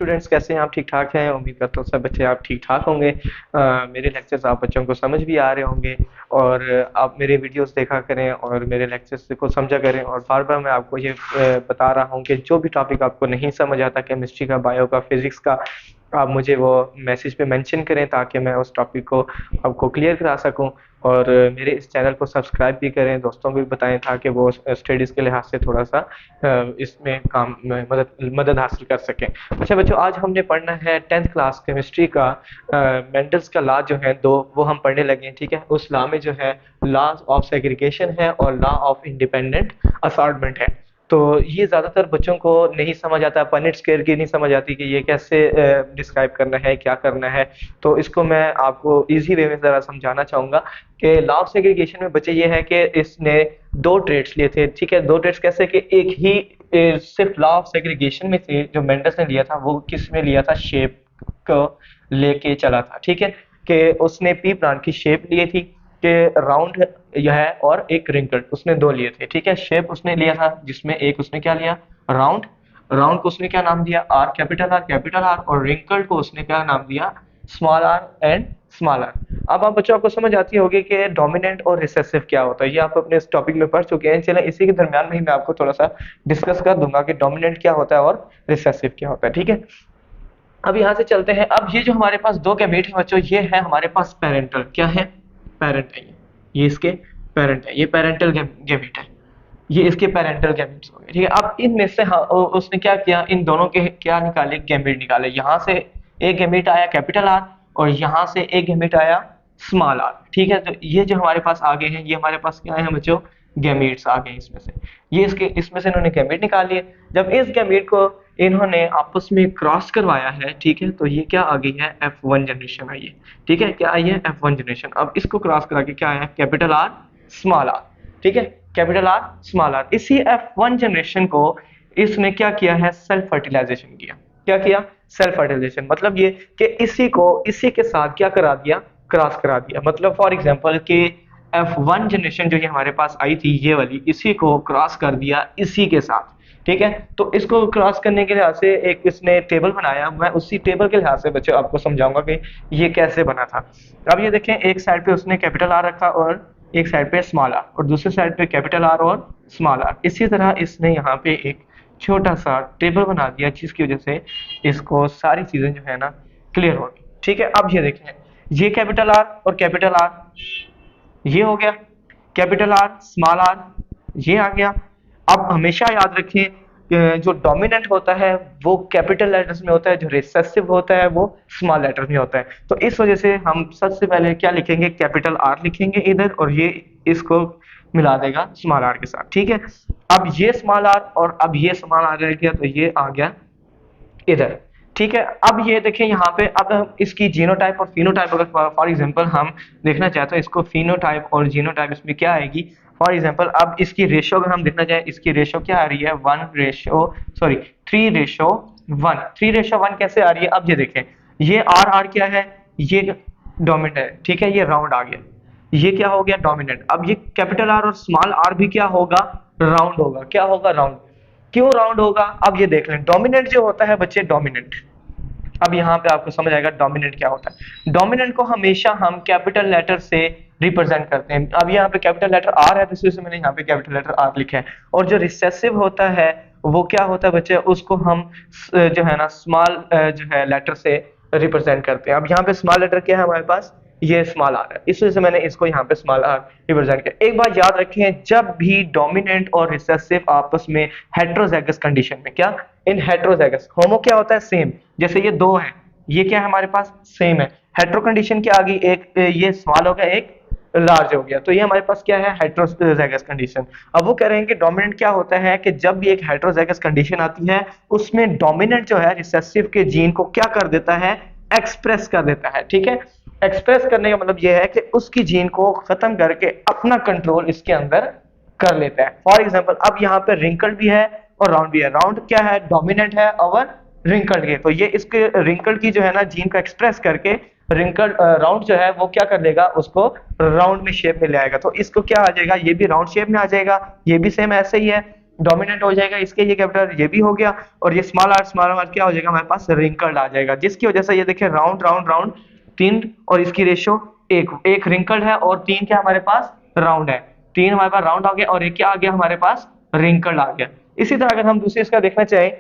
Students कैसे हैं आप? ठीक ठाक हैं? उम्मीद करता हूँ सब बच्चे आप ठीक ठाक होंगे। मेरे लेक्चर्स आप बच्चों को समझ भी आ रहे होंगे और आप मेरे वीडियोस देखा करें और मेरे लेक्चर्स को समझा करें। और बार बार मैं आपको ये बता रहा हूँ कि जो भी टॉपिक आपको नहीं समझ आता, केमिस्ट्री का, बायो का, फिजिक्स का, आप मुझे वो मैसेज पे मेंशन करें ताकि मैं उस टॉपिक को आपको क्लियर करा सकूं। और मेरे इस चैनल को सब्सक्राइब भी करें, दोस्तों को भी बताएं ताकि वो स्टडीज़ के लिहाज से थोड़ा सा इसमें काम में मदद मदद हासिल कर सकें। अच्छा बच्चों, आज हमने पढ़ना है 10th क्लास केमिस्ट्री का मेंडल्स का लॉ जो है दो, वो हम पढ़ने लगे हैं। ठीक है, उस लॉ में जो है लॉ ऑफ सेग्रीगेशन है और लॉ ऑफ इंडिपेंडेंट असॉर्टमेंट है। तो ये ज़्यादातर बच्चों को नहीं समझ आता, पनिट स्क्वायर की नहीं समझ आती कि ये कैसे डिस्क्राइब करना है, क्या करना है। तो इसको मैं आपको इजी वे में ज़रा समझाना चाहूँगा कि लॉ ऑफ सेग्रीगेशन में बच्चे ये है कि इसने दो ट्रेड्स लिए थे। ठीक है, दो ट्रेड्स कैसे कि एक ही सिर्फ लॉ ऑफ सेग्रीगेशन में से जो मेंडल्स ने लिया था वो किस में लिया था, शेप को लेके चला था। ठीक है, कि उसने पी प्लांट की शेप ली थी कि राउंड यह है और एक रिंकल, उसने दो लिए थे। ठीक है, शेप उसने लिया था जिसमें एक उसने क्या लिया, राउंड। राउंड को उसने क्या नाम दिया, आर कैपिटल आर, और रिंकल को उसने क्या नाम दिया, small R and small R. अब आप बच्चों, आपको समझ आती होगी कि डोमिनेंट और रिसेसिव क्या होता है। ये आप अपने इस टॉपिक में पढ़ चुके हैं। चलें इसी के दरमियान में ही मैं आपको थोड़ा सा डिस्कस कर दूंगा कि डोमिनेंट क्या होता है और रिसेसिव क्या होता है। ठीक है, अब यहाँ से चलते हैं। अब ये जो हमारे पास दो गैमेट है बच्चों, ये है हमारे पास पेरेंटल, क्या है, पेरेंट है ये इसके पेरेंट है, ये पेरेंटल गैमेट है, ये इसके पेरेंटल गैमेट्स हो गए। ठीक है, अब इनमें से उसने क्या किया, इन दोनों के क्या निकाले, गैमेट निकाले। यहाँ से एक गैमेट आया कैपिटल आर और यहाँ से एक गैमेट आया स्मॉल आर। ठीक है, तो ये जो हमारे पास आगे हैं, ये हमारे पास क्या है बच्चों, गैमेट्स आ गए इसमें से। ये इसमें से इन्होंने गैमेट निकाल लिए। जब इस गैमेट को इन्होंने आपस में क्रॉस करवाया है, ठीक है, तो ये क्या आ गई है, F1 जनरेशन आई है। ठीक है, क्या आई है, F1 जनरेशन। अब इसको क्रॉस करा के क्या आया, कैपिटल आर स्मॉल आर। ठीक है, कैपिटल आर स्मॉल आर। इसी F1 जनरेशन को इसने क्या किया है, सेल्फ फर्टिलाइजेशन किया। क्या किया, सेल्फ फर्टिलाइजेशन। मतलब ये कि इसी को इसी के साथ क्या करा दिया, क्रॉस करा दिया। मतलब फॉर एग्जांपल कि F1 जनरेशन जो ये हमारे पास आई थी, ये वाली, इसी को क्रॉस कर दिया इसी के साथ। ठीक है, तो इसको क्रॉस करने के लिहाज से एक इसने टेबल बनाया। मैं उसी टेबल के लिहाज से बच्चों आपको समझाऊंगा कि ये कैसे बना था। अब ये देखें, एक साइड पे उसने कैपिटल आर रखा और एक साइड पे स्मॉल आर, और दूसरे साइड पे कैपिटल आर और स्मॉल आर। इसी तरह इसने यहाँ पे एक छोटा सा टेबल बना दिया जिसकी वजह से इसको सारी चीजें जो है ना क्लियर होगी। ठीक है, अब ये देखें, ये कैपिटल आर और कैपिटल आर, ये हो गया कैपिटल आर स्मॉल आर, ये आ गया। अब हमेशा याद रखें जो डोमिनेंट होता है वो कैपिटल लेटर्स में होता है, जो रिसेसिव होता है वो स्मॉल लेटर्स में होता है। तो इस वजह से हम सबसे पहले क्या लिखेंगे, कैपिटल आर लिखेंगे इधर, और ये इसको मिला देगा स्मॉल आर के साथ। ठीक है, अब ये स्मॉल आर और अब ये स्मॉल आर रह गया, तो ये आ गया इधर। ठीक है, अब ये देखें यहाँ पे, अब हम इसकी जीनोटाइप और फिनोटाइप, अगर फॉर एग्जांपल हम देखना चाहते हैं इसको, फिनोटाइप और जीनोटाइप इसमें क्या आएगी। फॉर एग्जांपल अब इसकी रेशो अगर हम देखना चाहें, इसकी रेशो क्या आ रही है, 3:1। 3:1 कैसे आ रही है, अब ये देखें, ये आर आर क्या है, ये डोमिनेंट है। ठीक है, ये राउंड आ गया, ये क्या हो गया, डोमिनेंट। अब ये कैपिटल आर और स्मॉल आर भी क्या होगा, राउंड होगा। क्या होगा, राउंड। क्यों राउंड होगा, अब ये देख लें। डोमिनेंट जो होता है बच्चे, डोमिनेंट, अब यहाँ पे आपको समझ आएगा डोमिनेंट क्या होता है। डोमिनेंट को हमेशा हम कैपिटल लेटर से रिप्रेजेंट करते हैं। अब यहाँ पे कैपिटल लेटर आर है, तो इस वजह से मैंने यहाँ पे कैपिटल लेटर आर लिखा है। और जो रिसेसिव होता है वो क्या होता है बच्चे, उसको हम जो है ना स्मॉल जो है लेटर से रिप्रेजेंट करते हैं। अब यहाँ पे स्मॉल लेटर क्या है हमारे पास, ये स्मॉल आर है, इस वजह से मैंने इसको यहाँ पे स्मॉल आर रिप्रेजेंट किया। एक बात याद रखें, जब भी डोमिनेंट और रिसेसिव आपस में हेट्रोजाइगस कंडीशन में, क्या, इन हेट्रोजाइगस, होमो क्या होता है, सेम, जैसे ये दो है, ये क्या है हमारे पास, सेम है। हेट्रो कंडीशन क्या आ गई, एक ये स्मॉल हो गया, एक लार्ज हो गया, तो ये हमारे पास क्या है, हेट्रोजाइगस कंडीशन। अब वो कह रहे हैं कि डोमिनेंट क्या होता है कि जब भी एक हेट्रोजाइगस कंडीशन आती है उसमें डोमिनेंट जो है रिसेसिव के जीन को क्या कर देता है, एक्सप्रेस कर देता है। ठीक है, एक्सप्रेस करने का मतलब यह है कि उसकी जीन को खत्म करके अपना कंट्रोल इसके अंदर कर लेता है। फॉर एग्जांपल अब यहाँ पे रिंकल्ड भी है और राउंड भी है। राउंड क्या है, डोमिनेंट है, और रिंकल्ड के, तो ये इसके रिंकल्ड की जो है ना जीन को एक्सप्रेस करके रिंकल्ड राउंड जो है वो क्या कर लेगा, उसको राउंड में शेप में ले आएगा। तो इसको क्या आ जाएगा, ये भी राउंड शेप में आ जाएगा, ये भी सेम ऐसे ही है। डोमिनेंट हो जाएगा, इसके ये कैपिटल ये भी हो गया, और ये स्मॉल आर क्या हो जाएगा हमारे पास, रिंकल्ड आ जाएगा, जिसकी वजह से ये देखिए राउंड राउंड राउंड तीन, और इसकी रेशियो एक एक रिंकल्ड है और तीन क्या हमारे पास राउंड है, तीन हमारे पास राउंड आ गया और एक क्या आ गया हमारे पास रिंकल्ड आ गया। इसी तरह अगर हम दूसरे इसका देखना चाहें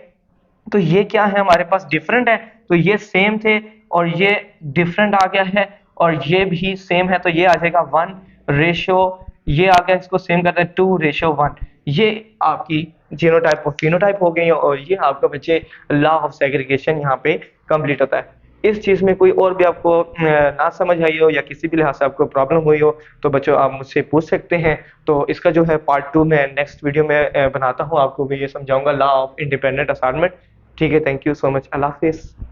तो ये क्या है हमारे पास डिफरेंट है, तो ये सेम थे और ये डिफरेंट आ गया है, और ये भी सेम है तो ये आ जाएगा 1 रेशियो, ये आ गया, इसको सेम करते हैं 2:1। ये आपकी जीनोटाइप और फिनोटाइप हो गई, और ये आपका बच्चे लॉ ऑफ सेग्रीगेशन यहाँ पे कंप्लीट होता है। इस चीज़ में कोई और भी आपको ना समझ आई हो या किसी भी लिहाज से आपको प्रॉब्लम हुई हो तो बच्चों आप मुझसे पूछ सकते हैं। तो इसका जो है पार्ट 2 में नेक्स्ट वीडियो में बनाता हूँ, आपको भी ये समझाऊंगा लॉ ऑफ इंडिपेंडेंट असाइनमेंट। ठीक है, थैंक यू सो मच, अल्लाह हाफिज़।